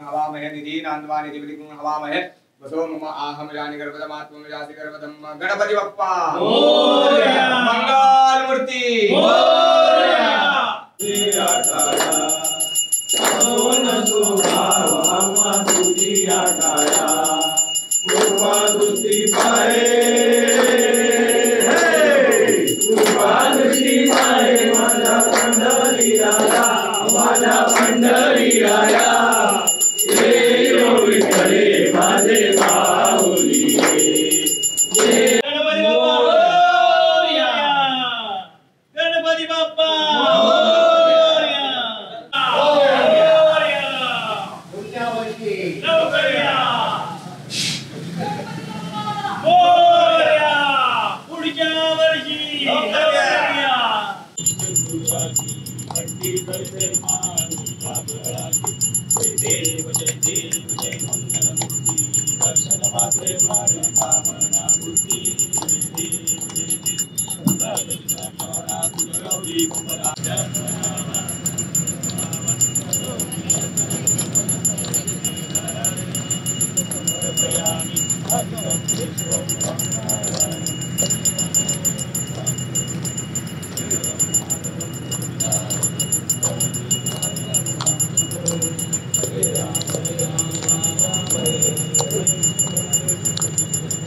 हवामहे निधीनान्वा निधिपतिं हवामहे वसो मम आहम जानि गर्भदमात्मं जासि गर्भदम गणपति बप्पा मोरया मंगल मूर्ति मोरया श्रीयाटाया सोन सुभाव अम्मा तुझियाटाया पूर्वा दृष्टि पाए पूर्वा दृष्टि पाए माझा पंढरी राया विठ्ठले माझे माऊली गणपती बाप्पा मोरया गणपती बाप्पा मोरया मोरया पुढच्या वर्षी लवकर या मोरया पुढच्या वर्षी लवकर या देव जय मंगलमूर्ति दर्शन मात्रे मारे कामना मूर्ति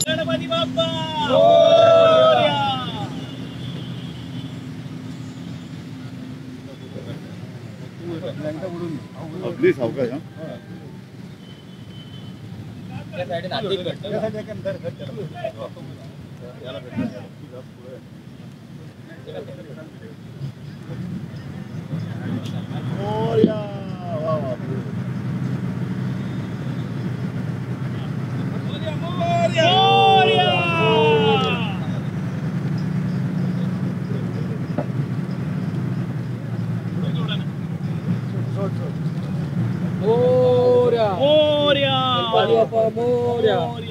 गणपती बाप्पा मोरया प्लीज सावकाश हां त्या साइडे नाती भेटतो त्या साइडे एकदम दर घट याला भेटतो मोरया वाह वाह मोरया मोरया मोरया मोरया